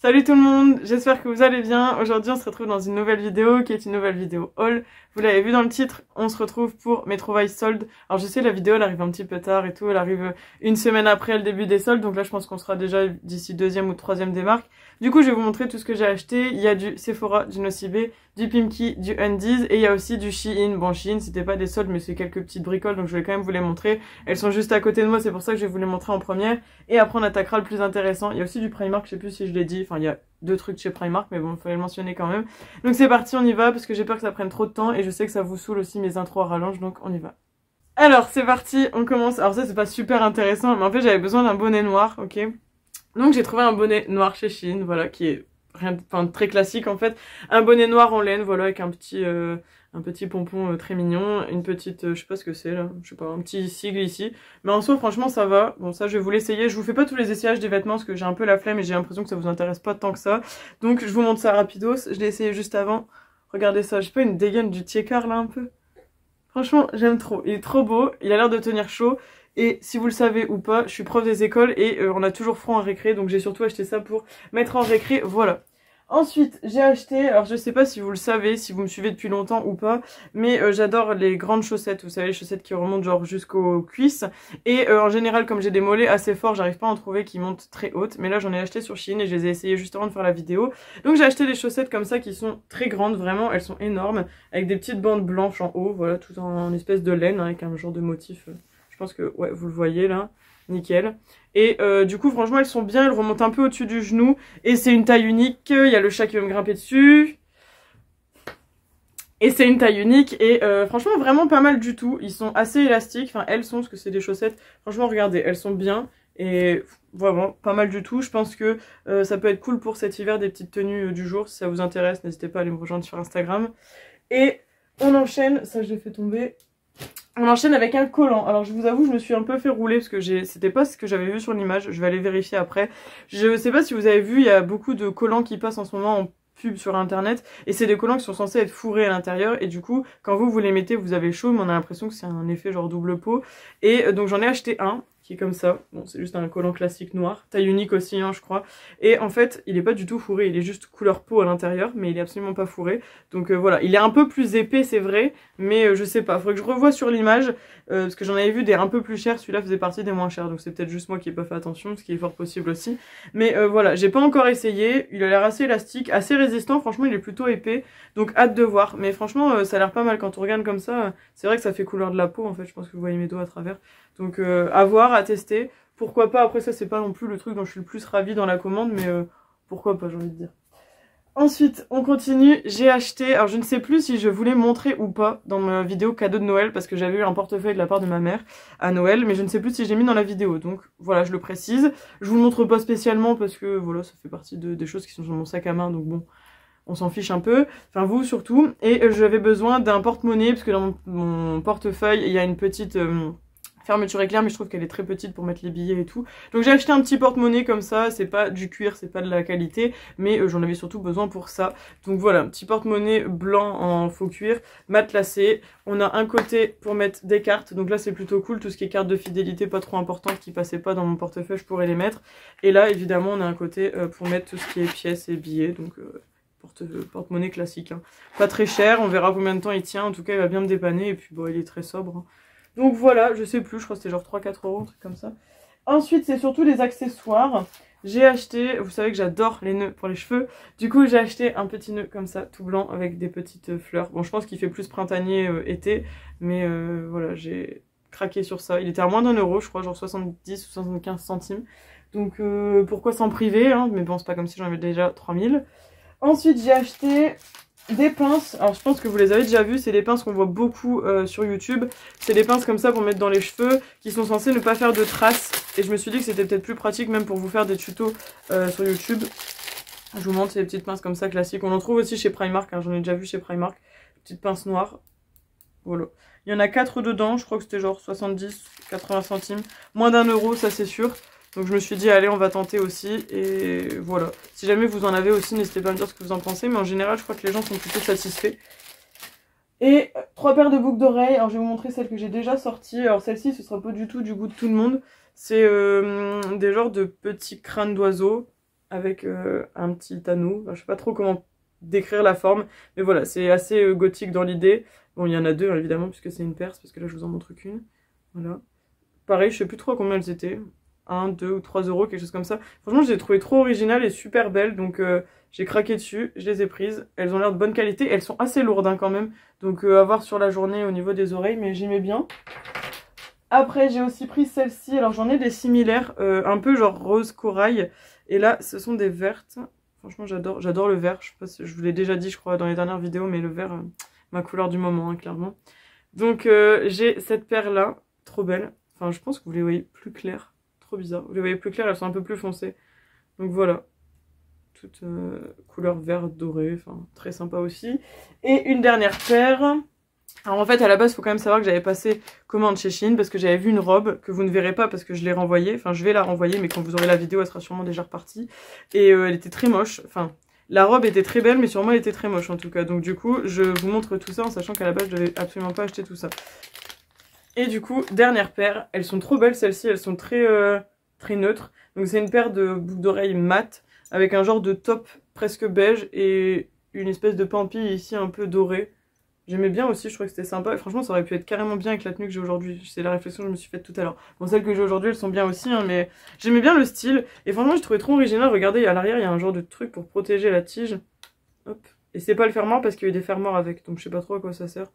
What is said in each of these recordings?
Salut tout le monde, j'espère que vous allez bien. Aujourd'hui on se retrouve dans une nouvelle vidéo qui est une nouvelle vidéo haul. Vous l'avez vu dans le titre, on se retrouve pour mes trouvailles soldes. Alors je sais la vidéo elle arrive un petit peu tard et tout, elle arrive une semaine après le début des soldes. Donc là je pense qu'on sera déjà d'ici deuxième ou troisième des marques. Du coup je vais vous montrer tout ce que j'ai acheté. Il y a du Sephora, du Nocibé, du Pimki, du Undies et il y a aussi du Shein. Bon Shein c'était pas des soldes mais c'est quelques petites bricoles donc je vais quand même vous les montrer. Elles sont juste à côté de moi, c'est pour ça que je vais vous les montrer en première. Et après on attaquera le plus intéressant. Il y a aussi du Primark, je sais plus si je l'ai dit. Enfin il y a deux trucs chez Primark mais bon il fallait le mentionner quand même. Donc c'est parti, on y va parce que j'ai peur que ça prenne trop de temps et je sais que ça vous saoule aussi mes intros à rallonge, donc on y va. Alors c'est parti, on commence. Alors ça c'est pas super intéressant mais en fait j'avais besoin d'un bonnet noir, ok. Donc j'ai trouvé un bonnet noir chez Shein, voilà, qui est rien, enfin très classique en fait. Un bonnet noir en laine, voilà, avec un petit pompon très mignon, une petite, je sais pas ce que c'est là, je sais pas, un petit sigle ici. Mais en soi franchement ça va, bon ça je vais vous l'essayer, je vous fais pas tous les essayages des vêtements parce que j'ai un peu la flemme et j'ai l'impression que ça vous intéresse pas tant que ça. Donc je vous montre ça rapidos, je l'ai essayé juste avant. Regardez ça, j'ai pas une dégaine du Tiekar là un peu. Franchement j'aime trop, il est trop beau, il a l'air de tenir chaud. Et si vous le savez ou pas, je suis prof des écoles et on a toujours froid en récré, donc j'ai surtout acheté ça pour mettre en récré, voilà. Ensuite, j'ai acheté, alors je sais pas si vous le savez, si vous me suivez depuis longtemps ou pas, mais j'adore les grandes chaussettes, vous savez, les chaussettes qui remontent genre jusqu'aux cuisses. Et en général, comme j'ai des mollets assez forts, j'arrive pas à en trouver qui montent très hautes. Mais là, j'en ai acheté sur Shein et je les ai essayées juste avant de faire la vidéo. Donc j'ai acheté des chaussettes comme ça qui sont très grandes, vraiment, elles sont énormes, avec des petites bandes blanches en haut, voilà, tout en espèce de laine, hein, avec un genre de motif. Je pense que, ouais, vous le voyez là, nickel. Et du coup, franchement, elles sont bien, elles remontent un peu au-dessus du genou. Et c'est une taille unique, il y a le chat qui veut me grimper dessus. Et c'est une taille unique, et franchement, vraiment pas mal du tout. Ils sont assez élastiques, enfin, elles sont, parce que c'est des chaussettes. Franchement, regardez, elles sont bien. Et vraiment, pas mal du tout. Je pense que ça peut être cool pour cet hiver, des petites tenues du jour. Si ça vous intéresse, n'hésitez pas à aller me rejoindre sur Instagram. Et on enchaîne, ça je l'ai fait tomber. On enchaîne avec un collant. Alors je vous avoue, je me suis un peu fait rouler parce que c'était pas ce que j'avais vu sur l'image. Je vais aller vérifier après. Je sais pas si vous avez vu, il y a beaucoup de collants qui passent en ce moment en pub sur internet. Et c'est des collants qui sont censés être fourrés à l'intérieur. Et du coup, quand vous les mettez, vous avez chaud, mais on a l'impression que c'est un effet genre double peau. Et donc j'en ai acheté un qui est comme ça. Bon, c'est juste un collant classique noir. Taille unique aussi, hein, je crois. Et en fait, il est pas du tout fourré. Il est juste couleur peau à l'intérieur, mais il est absolument pas fourré. Donc voilà, il est un peu plus épais, c'est vrai. Mais je sais pas, faudrait que je revoie sur l'image. Parce que j'en avais vu des un peu plus chers. Celui-là faisait partie des moins chers. Donc c'est peut-être juste moi qui ai pas fait attention, ce qui est fort possible aussi. Mais voilà, j'ai pas encore essayé. Il a l'air assez élastique, assez résistant. Franchement, il est plutôt épais. Donc hâte de voir. Mais franchement, ça a l'air pas mal quand on regarde comme ça. C'est vrai que ça fait couleur de la peau en fait. Je pense que vous voyez mes doigts à travers. Donc à voir, à tester. Pourquoi pas, après ça c'est pas non plus le truc dont je suis le plus ravie dans la commande, mais pourquoi pas, j'ai envie de dire. Ensuite, on continue, j'ai acheté, alors je ne sais plus si je voulais montrer ou pas dans ma vidéo cadeau de Noël, parce que j'avais eu un portefeuille de la part de ma mère à Noël, mais je ne sais plus si j'ai mis dans la vidéo, donc voilà, je le précise. Je vous le montre pas spécialement parce que voilà, ça fait partie des choses qui sont sur mon sac à main, donc bon, on s'en fiche un peu, enfin vous surtout. Et j'avais besoin d'un porte-monnaie, parce que dans mon portefeuille, il y a une petite... fermeture éclair, mais je trouve qu'elle est très petite pour mettre les billets et tout. Donc j'ai acheté un petit porte-monnaie comme ça, c'est pas du cuir, c'est pas de la qualité, mais j'en avais surtout besoin pour ça. Donc voilà, un petit porte-monnaie blanc en faux cuir, matelassé. On a un côté pour mettre des cartes, donc là c'est plutôt cool, tout ce qui est cartes de fidélité pas trop importantes qui passaient pas dans mon portefeuille, je pourrais les mettre. Et là évidemment on a un côté pour mettre tout ce qui est pièces et billets, donc... porte-monnaie classique, hein. Pas très cher, on verra combien de temps il tient, en tout cas il va bien me dépanner, et puis bon il est très sobre, hein. Donc voilà, je sais plus, je crois que c'était genre 3-4 €, un truc comme ça. Ensuite, c'est surtout les accessoires. J'ai acheté, vous savez que j'adore les nœuds pour les cheveux. Du coup, j'ai acheté un petit nœud comme ça, tout blanc, avec des petites fleurs. Bon, je pense qu'il fait plus printanier été, mais voilà, j'ai craqué sur ça. Il était à moins d'1 €, je crois, genre 70 ou 75 centimes. Donc pourquoi s'en priver, hein, mais bon, c'est pas comme si j'en avais déjà 3000. Ensuite, j'ai acheté... des pinces, alors je pense que vous les avez déjà vues, c'est des pinces qu'on voit beaucoup sur YouTube. C'est des pinces comme ça pour mettre dans les cheveux, qui sont censées ne pas faire de traces. Et je me suis dit que c'était peut-être plus pratique même pour vous faire des tutos sur YouTube. Je vous montre ces petites pinces comme ça classiques. On en trouve aussi chez Primark, hein, j'en ai déjà vu chez Primark. Petites pinces noires. Voilà. Il y en a 4 dedans, je crois que c'était genre 70-80 centimes. Moins d'1 €, ça c'est sûr. Donc je me suis dit allez on va tenter aussi et voilà. Si jamais vous en avez aussi n'hésitez pas à me dire ce que vous en pensez, mais en général je crois que les gens sont plutôt satisfaits. Et 3 paires de boucles d'oreilles, alors je vais vous montrer celles que j'ai déjà sorties. Alors celle-ci ce sera pas du tout du goût de tout le monde. C'est des genres de petits crânes d'oiseaux avec un petit anneau. Enfin, je sais pas trop comment décrire la forme, mais voilà, c'est assez gothique dans l'idée. Bon, il y en a deux hein, évidemment puisque c'est une perce, parce que là je vous en montre qu'une. Voilà. Pareil, je sais plus trop à combien elles étaient. 1, 2 ou 3 euros, quelque chose comme ça. Franchement, je les ai trouvées trop originales et super belles, donc j'ai craqué dessus, je les ai prises. Elles ont l'air de bonne qualité, elles sont assez lourdes hein, quand même, donc à voir sur la journée au niveau des oreilles, mais j'y mets bien. Après, j'ai aussi pris celle-ci, alors j'en ai des similaires, un peu genre rose corail, et là, ce sont des vertes. Franchement, j'adore le vert, je sais pas si je vous l'ai déjà dit, je crois, dans les dernières vidéos, mais le vert, ma couleur du moment, hein, clairement. Donc, j'ai cette paire-là, trop belle. Enfin, je pense que vous les voyez plus claires. Trop bizarre. Vous les voyez plus claires, elles sont un peu plus foncées. Donc voilà. Toute couleur vert doré, enfin très sympa aussi. Et une dernière paire. Alors en fait à la base il faut quand même savoir que j'avais passé commande chez Shein parce que j'avais vu une robe que vous ne verrez pas parce que je l'ai renvoyée. Enfin je vais la renvoyer mais quand vous aurez la vidéo elle sera sûrement déjà repartie. Et elle était très moche. Enfin la robe était très belle mais sur moi elle était très moche en tout cas. Donc du coup je vous montre tout ça en sachant qu'à la base je n'avais absolument pas acheté tout ça. Et du coup, dernière paire, elles sont trop belles celles-ci, elles sont très, très neutres. Donc c'est une paire de boucles d'oreilles mat avec un genre de top presque beige et une espèce de pampille ici un peu dorée. J'aimais bien aussi, je trouvais que c'était sympa. Et franchement, ça aurait pu être carrément bien avec la tenue que j'ai aujourd'hui. C'est la réflexion que je me suis faite tout à l'heure. Bon, celles que j'ai aujourd'hui, elles sont bien aussi, hein, mais j'aimais bien le style. Et franchement, je trouvais trop original. Regardez, à l'arrière, il y a un genre de truc pour protéger la tige. Hop. Et c'est pas le fermoir parce qu'il y a eu des fermoirs avec. Donc je sais pas trop à quoi ça sert.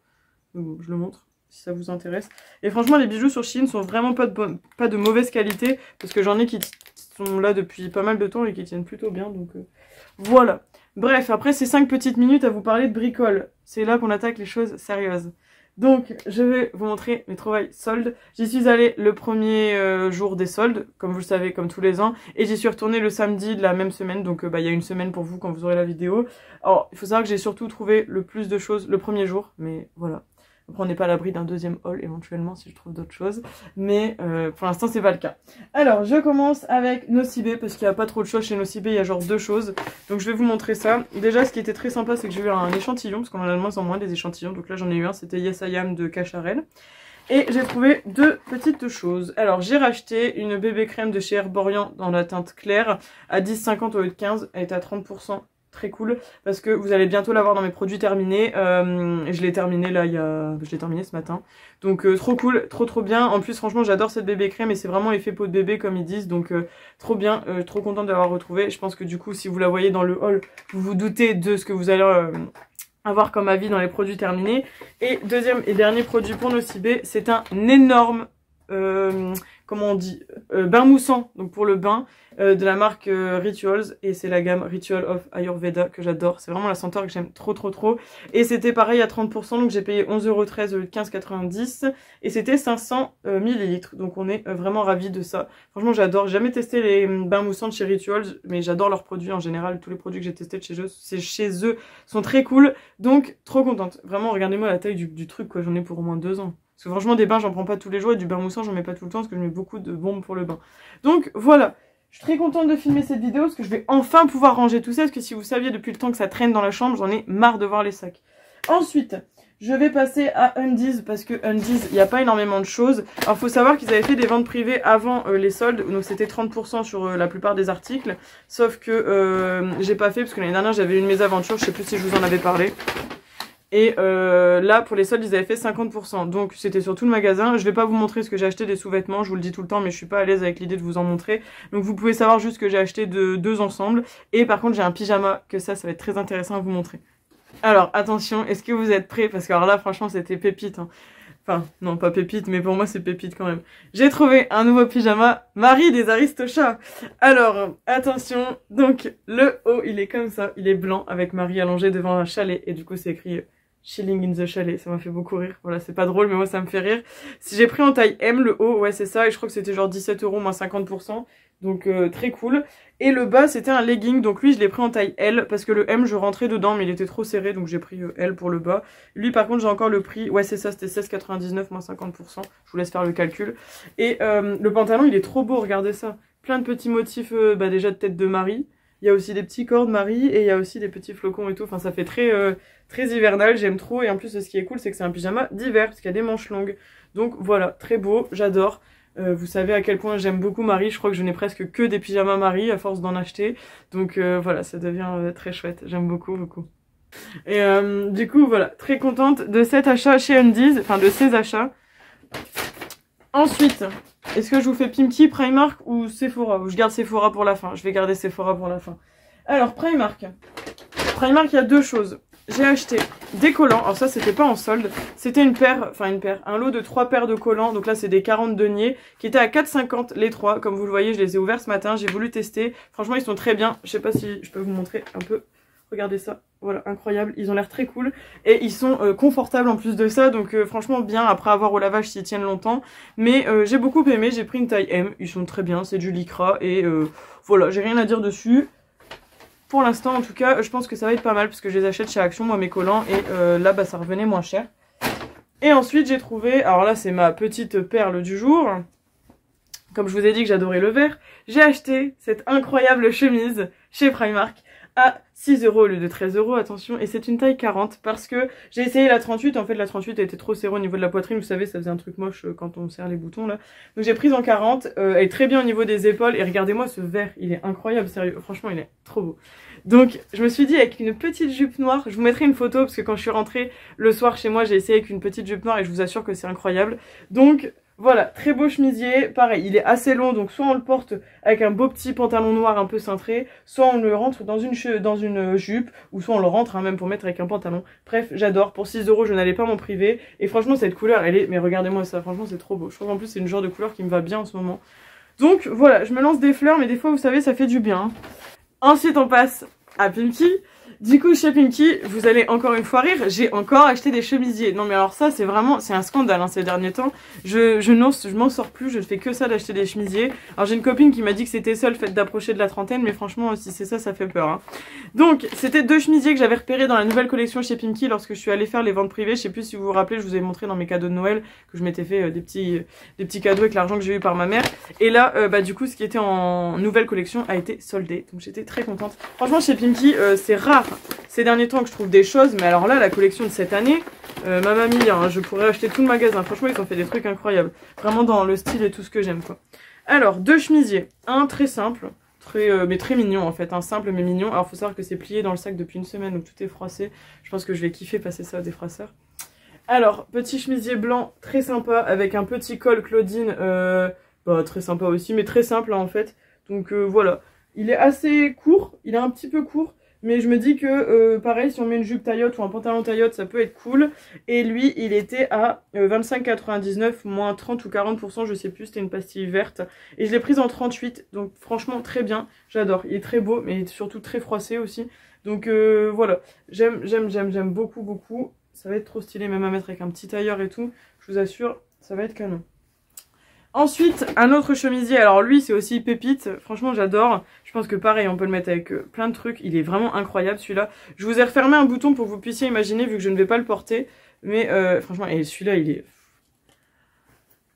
Mais bon, je le montre si ça vous intéresse. Et franchement, les bijoux sur Shein sont vraiment pas de mauvaise qualité, parce que j'en ai qui sont là depuis pas mal de temps et qui tiennent plutôt bien, donc voilà. Bref, après ces 5 petites minutes à vous parler de bricole, c'est là qu'on attaque les choses sérieuses. Donc, je vais vous montrer mes trouvailles soldes. J'y suis allée le premier jour des soldes, comme vous le savez, comme tous les ans. Et j'y suis retournée le samedi de la même semaine, donc il y a une semaine pour vous quand vous aurez la vidéo. Alors, il faut savoir que j'ai surtout trouvé le plus de choses le premier jour, mais voilà. Après, on n'est pas à l'abri d'un deuxième haul éventuellement si je trouve d'autres choses. Mais pour l'instant, c'est pas le cas. Alors, je commence avec Nocibé parce qu'il n'y a pas trop de choses chez Nocibé. Il y a genre 2 choses. Donc, je vais vous montrer ça. Déjà, ce qui était très sympa, c'est que j'ai eu un échantillon parce qu'on en a de moins en moins des échantillons. Donc là, j'en ai eu un. C'était Yes I Am de Cacharel. Et j'ai trouvé 2 petites choses. Alors, j'ai racheté une bébé crème de chez Herborian dans la teinte claire à 10,50 au lieu de 15. Elle est à 30%. Très cool parce que vous allez bientôt l'avoir dans mes produits terminés. Je l'ai terminé là, je l'ai terminé ce matin. Donc trop cool, trop bien. En plus franchement j'adore cette bébé crème et c'est vraiment effet peau de bébé comme ils disent. Donc trop bien, trop contente de l'avoir retrouvée. Je pense que du coup si vous la voyez dans le haul, vous vous doutez de ce que vous allez avoir comme avis dans les produits terminés. Et deuxième et dernier produit pour Nocibé, c'est un énorme comment on dit, bain moussant, donc pour le bain, de la marque Rituals, et c'est la gamme Ritual of Ayurveda que j'adore, c'est vraiment la senteur que j'aime trop, et c'était pareil à 30%, donc j'ai payé 11,13 € 15,90, et c'était 500 ml, donc on est vraiment ravis de ça. Franchement j'adore, j'ai jamais testé les bains moussants de chez Rituals, mais j'adore leurs produits en général, tous les produits que j'ai testés de chez eux sont très cool, donc trop contente. Vraiment regardez-moi la taille du truc, quoi, j'en ai pour au moins 2 ans. Parce que franchement des bains j'en prends pas tous les jours et du bain moussant j'en mets pas tout le temps parce que je mets beaucoup de bombes pour le bain. Donc voilà, je suis très contente de filmer cette vidéo parce que je vais enfin pouvoir ranger tout ça. Parce que si vous saviez depuis le temps que ça traîne dans la chambre, j'en ai marre de voir les sacs. Ensuite, je vais passer à Undies parce que Undies, il n'y a pas énormément de choses. Alors faut savoir qu'ils avaient fait des ventes privées avant les soldes, donc c'était 30% sur la plupart des articles. Sauf que j'ai pas fait parce que l'année dernière j'avais eu une mésaventure, je sais plus si je vous en avais parlé. Et là pour les soldes ils avaient fait 50%, donc c'était sur tout le magasin. Je vais pas vous montrer ce que j'ai acheté des sous-vêtements, je vous le dis tout le temps, mais je suis pas à l'aise avec l'idée de vous en montrer. Donc vous pouvez savoir juste que j'ai acheté 2 ensembles. Et par contre j'ai un pyjama, que ça va être très intéressant à vous montrer. Alors attention, est-ce que vous êtes prêts? Parce que alors là franchement c'était pépite hein. Enfin non pas pépite, mais pour moi c'est pépite quand même. J'ai trouvé un nouveau pyjama Marie des Aristochats. Alors attention, donc le haut il est comme ça, il est blanc avec Marie allongée devant un chalet. Et du coup c'est écrit Chilling in the chalet, ça m'a fait beaucoup rire. Voilà, c'est pas drôle, mais moi ça me fait rire. Si j'ai pris en taille M, le haut, ouais c'est ça, et je crois que c'était genre 17 € moins 50%. Donc très cool. Et le bas c'était un legging, donc lui je l'ai pris en taille L, parce que le M je rentrais dedans, mais il était trop serré, donc j'ai pris L pour le bas. Lui par contre j'ai encore le prix, ouais c'est ça, c'était 16,99 moins 50%. Je vous laisse faire le calcul. Et le pantalon il est trop beau, regardez ça. Plein de petits motifs déjà de tête de Marie. Il y a aussi des petits corps de Marie et il y a aussi des petits flocons et tout. Enfin, ça fait très hivernal, j'aime trop. Et en plus, ce qui est cool, c'est que c'est un pyjama d'hiver parce qu'il y a des manches longues. Donc voilà, très beau, j'adore. Vous savez à quel point j'aime beaucoup Marie, je crois que je n'ai presque que des pyjamas Marie à force d'en acheter. Donc voilà, ça devient très chouette, j'aime beaucoup beaucoup. Et du coup voilà, très contente de cet achat chez Undies, enfin de ces achats. Ensuite, est-ce que je vous fais Pimki, Primark ou Sephora? Je garde Sephora pour la fin, je vais garder Sephora pour la fin. Alors Primark, il y a deux choses. J'ai acheté des collants, alors ça c'était pas en solde, c'était un lot de 3 paires de collants, donc là c'est des 40 deniers, qui étaient à 4,50 les 3, comme vous le voyez je les ai ouverts ce matin, j'ai voulu tester, franchement ils sont très bien, je sais pas si je peux vous montrer un peu, regardez ça, voilà, incroyable, ils ont l'air très cool, et ils sont confortables en plus de ça, donc franchement bien, après avoir au lavage s'ils tiennent longtemps, mais j'ai beaucoup aimé, j'ai pris une taille M, ils sont très bien, c'est du lycra, et voilà, j'ai rien à dire dessus. Pour l'instant, en tout cas, je pense que ça va être pas mal parce que je les achète chez Action, moi, mes collants. Et là, bah, ça revenait moins cher. Et ensuite, j'ai trouvé... Alors là, c'est ma petite perle du jour. Comme je vous ai dit que j'adorais le vert. J'ai acheté cette incroyable chemise chez Primark à 6 € au lieu de 13 €, attention. Et c'est une taille 40 parce que j'ai essayé la 38. En fait, la 38 était trop serrée au niveau de la poitrine. Vous savez, ça faisait un truc moche quand on serre les boutons, là. Donc j'ai prise en 40. Elle est très bien au niveau des épaules. Et regardez-moi ce vert. Il est incroyable, sérieux. Franchement, il est trop beau. Donc je me suis dit avec une petite jupe noire, je vous mettrai une photo parce que quand je suis rentrée le soir chez moi, j'ai essayé avec une petite jupe noire et je vous assure que c'est incroyable. Donc voilà, très beau chemisier, pareil, il est assez long, donc soit on le porte avec un beau petit pantalon noir un peu cintré, soit on le rentre dans une jupe, ou soit on le rentre même pour mettre avec un pantalon. Bref, j'adore, pour 6 € je n'allais pas m'en priver, et franchement cette couleur, elle est, mais regardez-moi ça, franchement c'est trop beau. Je trouve qu'en plus c'est une genre de couleur qui me va bien en ce moment. Donc voilà, je me lance des fleurs, mais des fois vous savez ça fait du bien. Ensuite on passe à Pimki. Du coup chez Pimki, vous allez encore une fois rire, j'ai encore acheté des chemisiers. Non mais alors ça c'est vraiment, c'est un scandale ces derniers temps. Je m'en sors plus, je ne fais que ça d'acheter des chemisiers. Alors j'ai une copine qui m'a dit que c'était ça le fait d'approcher de la trentaine, mais franchement si c'est ça, ça fait peur. Hein. Donc c'était 2 chemisiers que j'avais repérés dans la nouvelle collection chez Pimki lorsque je suis allée faire les ventes privées. Je sais plus si vous vous rappelez, je vous ai montré dans mes cadeaux de Noël que je m'étais fait des petits cadeaux avec l'argent que j'ai eu par ma mère. Et là bah du coup ce qui était en nouvelle collection a été soldé, donc j'étais très contente. Franchement chez Pimki c'est rare ces derniers temps que je trouve des choses, mais alors là la collection de cette année, mamma mia, hein, je pourrais acheter tout le magasin, franchement ils ont fait des trucs incroyables, vraiment dans le style et tout ce que j'aime quoi. Alors 2 chemisiers, un très simple, mais très mignon en fait, un simple mais mignon. Alors faut savoir que c'est plié dans le sac depuis une semaine donc tout est froissé, je pense que je vais kiffer passer ça au défraceur. Alors petit chemisier blanc très sympa avec un petit col Claudine, bah, très sympa aussi mais très simple hein, en fait, donc voilà, il est assez court, il est un petit peu court. Mais je me dis que pareil si on met une jupe taillotte ou un pantalon taillotte ça peut être cool. Et lui il était à 25,99 moins 30 ou 40% je sais plus, c'était une pastille verte. Et je l'ai prise en 38 donc franchement très bien, j'adore. Il est très beau mais surtout très froissé aussi. Donc voilà, j'aime beaucoup. Ça va être trop stylé même à mettre avec un petit tailleur et tout. Je vous assure ça va être canon. Ensuite, un autre chemisier, alors lui c'est aussi pépite, franchement j'adore. Je pense que pareil on peut le mettre avec plein de trucs, il est vraiment incroyable celui-là. Je vous ai refermé un bouton pour que vous puissiez imaginer vu que je ne vais pas le porter. Mais franchement, et celui-là il est...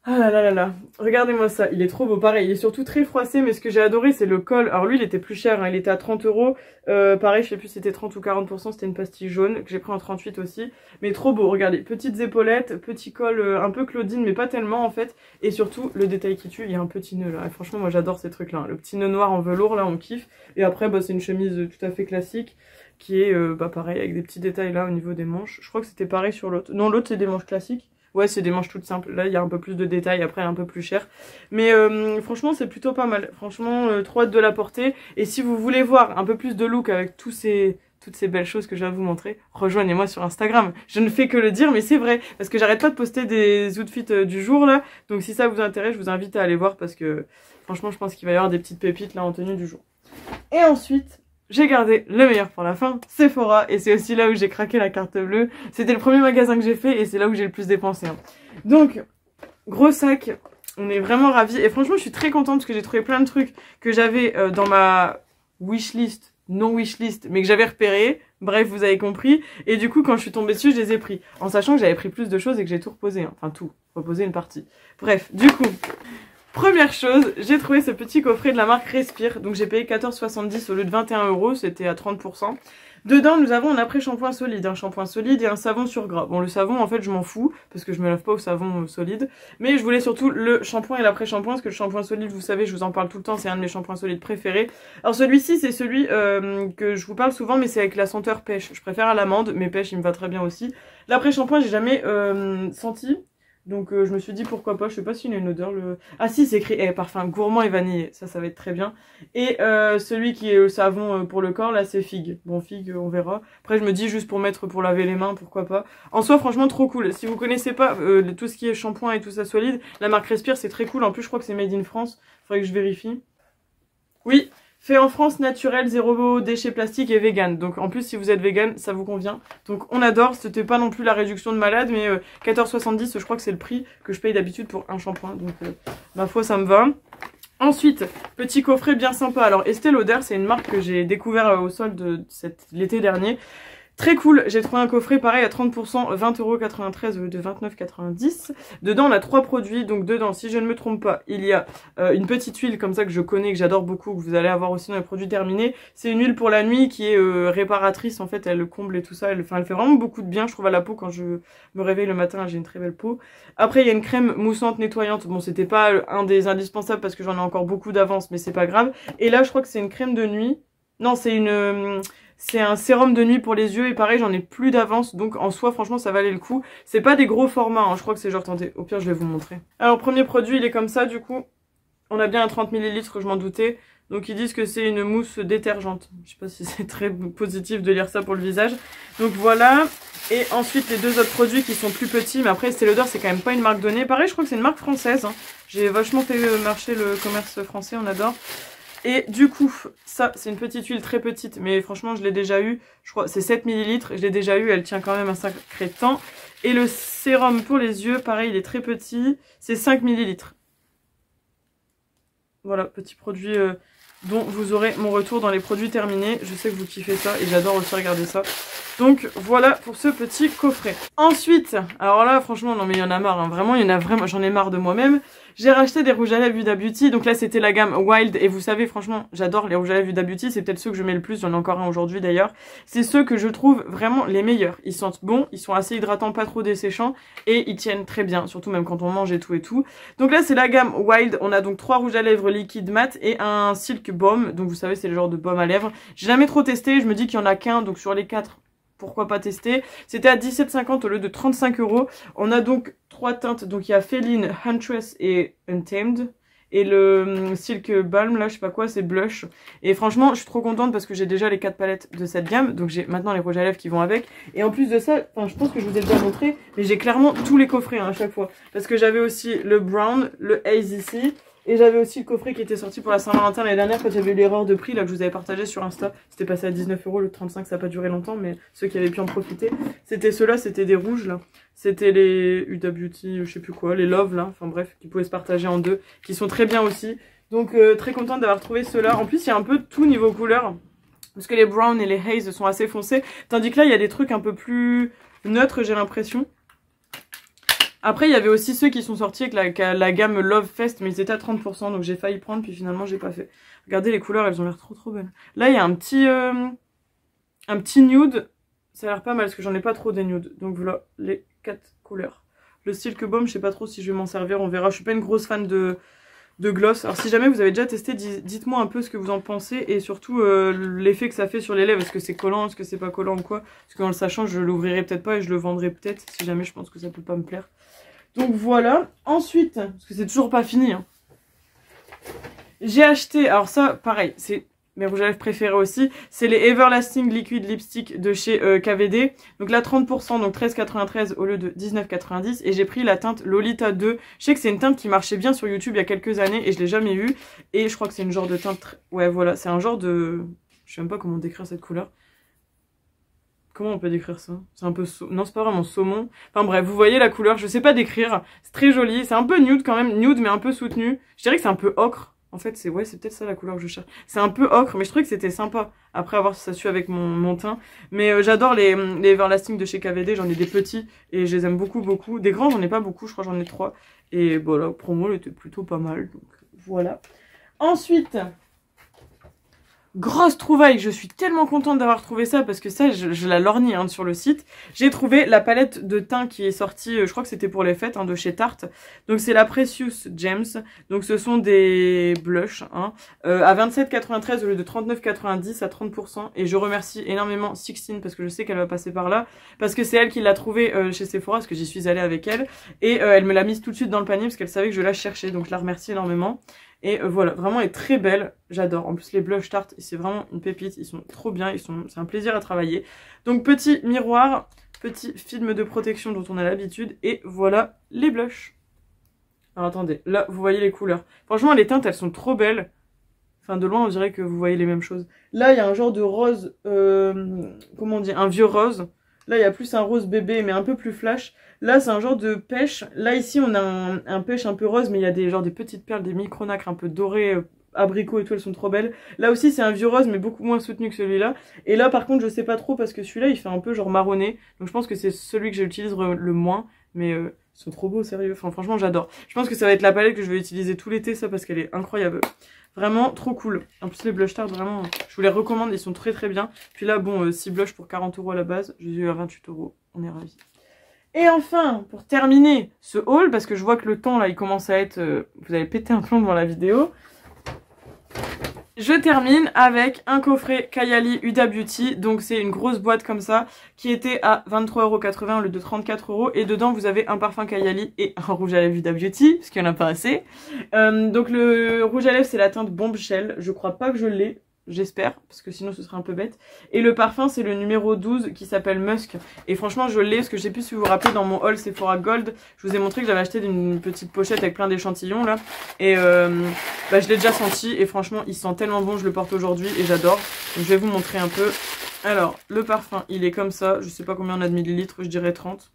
Ah là là là là, regardez-moi ça, il est trop beau, pareil, il est surtout très froissé, mais ce que j'ai adoré c'est le col. Alors lui il était plus cher, hein, il était à 30 €, pareil je sais plus si c'était 30 ou 40%, c'était une pastille jaune que j'ai pris en 38 aussi, mais trop beau, regardez, petites épaulettes, petit col un peu Claudine mais pas tellement en fait, et surtout le détail qui tue, il y a un petit nœud là, et franchement moi j'adore ces trucs là, hein. Le petit nœud noir en velours là on kiffe, et après bah, c'est une chemise tout à fait classique, qui est bah, pareil avec des petits détails là au niveau des manches, je crois que c'était pareil sur l'autre, non l'autre c'est des manches classiques. Ouais, c'est des manches toutes simples. Là, il y a un peu plus de détails, après un peu plus cher. Mais franchement, c'est plutôt pas mal. Franchement, trop hâte de la porter. Et si vous voulez voir un peu plus de look avec toutes ces belles choses que je viens de vous montrer, rejoignez-moi sur Instagram. Je ne fais que le dire, mais c'est vrai. Parce que j'arrête pas de poster des outfits du jour, là. Donc si ça vous intéresse, je vous invite à aller voir. Parce que franchement, je pense qu'il va y avoir des petites pépites, là, en tenue du jour. Et ensuite... j'ai gardé le meilleur pour la fin, Sephora, et c'est aussi là où j'ai craqué la carte bleue. C'était le premier magasin que j'ai fait et c'est là où j'ai le plus dépensé. Hein. Donc, gros sac, on est vraiment ravis. Et franchement, je suis très contente parce que j'ai trouvé plein de trucs que j'avais dans ma wishlist, non wishlist, mais que j'avais repéré. Bref, vous avez compris. Et du coup, quand je suis tombée dessus, je les ai pris. En sachant que j'avais pris plus de choses et que j'ai tout reposé. Hein. Enfin, tout. Reposé une partie. Bref, du coup... Première chose, j'ai trouvé ce petit coffret de la marque Respire. Donc j'ai payé 14,70 au lieu de 21 €, c'était à 30%. Dedans, nous avons un après-shampoing solide, un shampoing solide et un savon sur gras. Bon, le savon, en fait, je m'en fous, parce que je me lave pas au savon solide. Mais je voulais surtout le shampoing et l'après-shampoing, parce que le shampoing solide, vous savez, je vous en parle tout le temps, c'est un de mes shampoings solides préférés. Alors celui-ci, c'est celui que je vous parle souvent, mais c'est avec la senteur pêche. Je préfère à l'amande, mais pêche, il me va très bien aussi. L'après-shampoing, j'ai jamais senti. Donc je me suis dit pourquoi pas, je sais pas s'il y a une odeur. Ah si, c'est écrit parfum gourmand et vanille, ça va être très bien. Et celui qui est le savon pour le corps, là c'est figue. Bon figue, on verra. Après je me dis juste pour mettre, pour laver les mains, pourquoi pas. En soi franchement trop cool. Si vous connaissez pas tout ce qui est shampoing et tout ça solide, la marque Respire c'est très cool. En plus je crois que c'est made in France, faudrait que je vérifie. Oui, fait en France, naturel, zéro déchets plastiques et vegan. Donc en plus si vous êtes vegan, ça vous convient. Donc on adore, c'était pas non plus la réduction de malade, mais 14,70 je crois que c'est le prix que je paye d'habitude pour un shampoing. Donc ma foi ça me va. Ensuite, petit coffret bien sympa. Alors Estée Lauder, c'est une marque que j'ai découvert au solde l'été dernier. Très cool, j'ai trouvé un coffret pareil à 30%, 20,93 € au lieu de 29,90 €. Dedans on a 3 produits, donc dedans si je ne me trompe pas, il y a une petite huile comme ça que je connais, que j'adore beaucoup, que vous allez avoir aussi dans les produits terminés. C'est une huile pour la nuit qui est réparatrice, en fait elle comble et tout ça, elle fait vraiment beaucoup de bien je trouve à la peau. Quand je me réveille le matin j'ai une très belle peau. Après il y a une crème moussante nettoyante, bon c'était pas un des indispensables parce que j'en ai encore beaucoup d'avance mais c'est pas grave. Et là je crois que c'est une crème de nuit, non c'est une... c'est un sérum de nuit pour les yeux et pareil j'en ai plus d'avance donc en soi franchement ça valait le coup. C'est pas des gros formats hein, je crois que c'est genre tenté. Au pire je vais vous montrer. Alors premier produit il est comme ça du coup. On a bien un 30 ml je m'en doutais. Donc ils disent que c'est une mousse détergente. Je sais pas si c'est très positif de lire ça pour le visage. Donc voilà. Et ensuite les deux autres produits qui sont plus petits. Mais après Estée Lauder c'est quand même pas une marque donnée. Pareil je crois que c'est une marque française hein. J'ai vachement fait marcher le commerce français, on adore. Et du coup, ça, c'est une petite huile très petite, mais franchement, je l'ai déjà eu. Je crois c'est 7 ml, je l'ai déjà eu, elle tient quand même un sacré temps. Et le sérum pour les yeux, pareil, il est très petit, c'est 5 ml. Voilà, petit produit dont vous aurez mon retour dans les produits terminés. Je sais que vous kiffez ça et j'adore aussi regarder ça. Donc voilà pour ce petit coffret. Ensuite, alors là franchement non mais il y en a marre, hein. Vraiment il y en a vraiment, j'en ai marre de moi-même. J'ai racheté des rouges à lèvres Huda Beauty, donc là c'était la gamme Wild et vous savez franchement j'adore les rouges à lèvres Huda Beauty, c'est peut-être ceux que je mets le plus, j'en ai encore un aujourd'hui d'ailleurs. C'est ceux que je trouve vraiment les meilleurs, ils sentent bon, ils sont assez hydratants, pas trop desséchants et ils tiennent très bien, surtout même quand on mange et tout et tout. Donc là c'est la gamme Wild, on a donc 3 rouges à lèvres liquides mat et un Silk Balm, donc vous savez c'est le genre de baume à lèvres. J'ai jamais trop testé, je me dis qu'il y en a qu'un, donc sur les 4... pourquoi pas tester. C'était à 17,50 € au lieu de 35 €. On a donc 3 teintes. Donc il y a Féline, Huntress et Untamed. Et le Silk Balm, là, je sais pas quoi, c'est blush. Et franchement, je suis trop contente parce que j'ai déjà les 4 palettes de cette gamme. Donc j'ai maintenant les rouges à lèvres qui vont avec. Et en plus de ça, enfin, je pense que je vous ai déjà montré, mais j'ai clairement tous les coffrets hein, à chaque fois. Parce que j'avais aussi le Brown, le Haze ici. Et j'avais aussi le coffret qui était sorti pour la Saint-Valentin l'année dernière quand j'avais eu l'erreur de prix là que je vous avais partagé sur Insta. C'était passé à 19 €, le 35 ça n'a pas duré longtemps mais ceux qui avaient pu en profiter. C'était ceux-là, c'était des rouges là. C'était les Huda Beauty, je sais plus quoi, les Love là, enfin bref, qui pouvaient se partager en deux, qui sont très bien aussi. Donc très contente d'avoir trouvé ceux-là. En plus il y a un peu tout niveau couleur. Parce que les Brown et les Haze sont assez foncés. Tandis que là il y a des trucs un peu plus neutres j'ai l'impression. Après, il y avait aussi ceux qui sont sortis avec la gamme Love Fest, mais ils étaient à 30%, donc j'ai failli prendre, puis finalement, j'ai pas fait. Regardez les couleurs, elles ont l'air trop belles. Là, il y a un petit nude, ça a l'air pas mal, parce que j'en ai pas trop des nudes. Donc voilà, les 4 couleurs. Le Silk Balm, je sais pas trop si je vais m'en servir, on verra. Je suis pas une grosse fan de gloss. Alors si jamais vous avez déjà testé, dites-moi un peu ce que vous en pensez, et surtout l'effet que ça fait sur les lèvres. Est-ce que c'est collant, est-ce que c'est pas collant ou quoi? Parce qu'en le sachant, je l'ouvrirai peut-être pas, et je le vendrai peut-être, si jamais je pense que ça peut pas me plaire. Donc voilà, ensuite, parce que c'est toujours pas fini, hein, j'ai acheté, alors ça, pareil, c'est mes rouges à lèvres préférés aussi, c'est les Everlasting Liquid Lipstick de chez KVD. Donc là, 30%, donc 13,93 au lieu de 19,90. Et j'ai pris la teinte Lolita 2. Je sais que c'est une teinte qui marchait bien sur YouTube il y a quelques années et je l'ai jamais eu. Et je crois que c'est une genre de teinte, ouais voilà, c'est un genre de... Je sais même pas comment décrire cette couleur. Comment on peut décrire ça? C'est un peu... Non, c'est pas vraiment saumon. Enfin bref, vous voyez la couleur, je sais pas décrire. C'est très joli. C'est un peu nude quand même, nude mais un peu soutenu. Je dirais que c'est un peu ocre. En fait, c'est ouais, c'est peut-être ça la couleur que je cherche. C'est un peu ocre, mais je trouvais que c'était sympa. Après avoir si ça suit avec mon teint. Mais j'adore les Everlasting de chez KVD. J'en ai des petits et je les aime beaucoup, beaucoup. Des grands, j'en ai pas beaucoup. Je crois que j'en ai 3. Et voilà, la promo, elle était plutôt pas mal. Donc voilà. Ensuite... grosse trouvaille, je suis tellement contente d'avoir trouvé ça parce que ça, je la lorgne hein, sur le site. J'ai trouvé la palette de teint qui est sortie, je crois que c'était pour les fêtes, hein, de chez Tarte. Donc c'est la Precious Gems. Donc ce sont des blushs hein, à 27,93 au lieu de 39,90 à 30%. Et je remercie énormément Sixtine parce que je sais qu'elle va passer par là. Parce que c'est elle qui l'a trouvé chez Sephora parce que j'y suis allée avec elle. Et elle me l'a mise tout de suite dans le panier parce qu'elle savait que je la cherchais. Donc je la remercie énormément. Et voilà, vraiment elle est très belle, j'adore. En plus les blush Tarte, c'est vraiment une pépite, ils sont trop bien, c'est un plaisir à travailler. Donc petit miroir, petit film de protection dont on a l'habitude, et voilà les blushs. Alors attendez, là vous voyez les couleurs. Franchement les teintes elles sont trop belles. Enfin de loin on dirait que vous voyez les mêmes choses. Là il y a un genre de rose, comment on dit, un vieux rose. Là il y a plus un rose bébé mais un peu plus flash. Là c'est un genre de pêche. Là ici on a un pêche un peu rose mais il y a des petites perles, des micronacres un peu dorées, abricots et tout, elles sont trop belles. Là aussi c'est un vieux rose mais beaucoup moins soutenu que celui-là. Et là par contre je sais pas trop parce que celui-là il fait un peu genre marronné. Donc je pense que c'est celui que j'utilise le moins. Mais ils sont trop beaux sérieux. Enfin franchement j'adore. Je pense que ça va être la palette que je vais utiliser tout l'été ça parce qu'elle est incroyable. Vraiment trop cool. En plus les blush Tarte vraiment je vous les recommande, ils sont très très bien. Puis là bon 6 blushs pour 40 € à la base. Je les ai eu à 28 €. On est ravis. Et enfin, pour terminer ce haul, parce que je vois que le temps là il commence à être... vous avez pété un plomb devant la vidéo. Je termine avec un coffret Kayali Huda Beauty, donc c'est une grosse boîte comme ça, qui était à 23,80 € au lieu de 34 €, et dedans vous avez un parfum Kayali et un rouge à lèvres Huda Beauty, parce qu'il n'y en a pas assez. Donc le rouge à lèvres c'est la teinte Bombshell, je crois pas que je l'ai. J'espère, parce que sinon ce serait un peu bête. Et le parfum c'est le numéro 12 qui s'appelle Musk. Et franchement je l'ai, parce que je sais plus si vous vous rappelez dans mon haul Sephora Gold, je vous ai montré que j'avais acheté une petite pochette avec plein d'échantillons là. Et je l'ai déjà senti et franchement il sent tellement bon, je le porte aujourd'hui et j'adore. Donc je vais vous montrer un peu. Alors le parfum il est comme ça, je sais pas combien on a de millilitres, je dirais 30.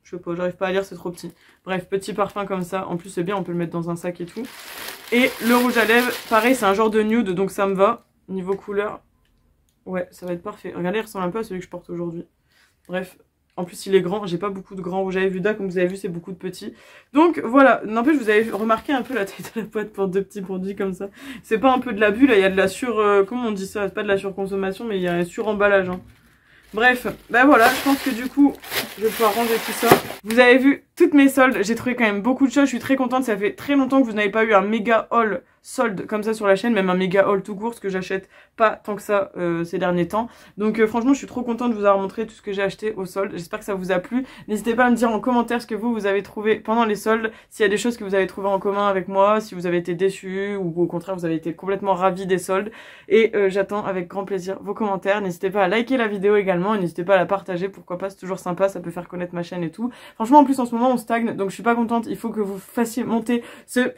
Je sais pas, j'arrive pas à lire, c'est trop petit. Bref, petit parfum comme ça. En plus, c'est bien, on peut le mettre dans un sac et tout. Et le rouge à lèvres, pareil, c'est un genre de nude, donc ça me va. Niveau couleur, ouais, ça va être parfait. Regardez, il ressemble un peu à celui que je porte aujourd'hui. Bref, en plus, il est grand. J'ai pas beaucoup de grands rouge à lèvres Huda, comme vous avez vu, c'est beaucoup de petits. Donc voilà, n'empêche, vous avez remarqué un peu la taille de la boîte pour 2 petits produits comme ça. C'est pas un peu de l'abus, là, il y a de la comment on dit ça? C'est pas de la surconsommation, mais il y a un suremballage, hein. Bref, ben voilà, je pense que du coup, je vais pouvoir ranger tout ça. Vous avez vu toutes mes soldes, j'ai trouvé quand même beaucoup de choses, je suis très contente, ça fait très longtemps que vous n'avez pas eu un méga haul solde comme ça sur la chaîne, même un méga haul tout court, ce que j'achète pas tant que ça ces derniers temps. Donc franchement, je suis trop contente de vous avoir montré tout ce que j'ai acheté au solde, j'espère que ça vous a plu. N'hésitez pas à me dire en commentaire ce que vous avez trouvé pendant les soldes, s'il y a des choses que vous avez trouvées en commun avec moi, si vous avez été déçus ou au contraire vous avez été complètement ravis des soldes. Et j'attends avec grand plaisir vos commentaires, n'hésitez pas à liker la vidéo également, et n'hésitez pas à la partager, pourquoi pas, c'est toujours sympa, ça peut faire connaître ma chaîne et tout. Franchement en plus en ce moment on stagne, donc je suis pas contente, il faut que vous fassiez monter ce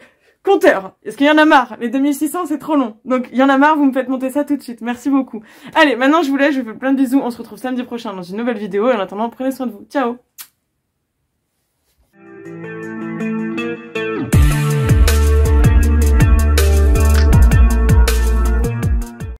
compteur. Est-ce qu'il y en a marre? Les 2600 c'est trop long. Donc il y en a marre, vous me faites monter ça tout de suite. Merci beaucoup. Allez, maintenant je vous laisse, je vous fais plein de bisous. On se retrouve samedi prochain dans une nouvelle vidéo. Et en attendant, prenez soin de vous. Ciao!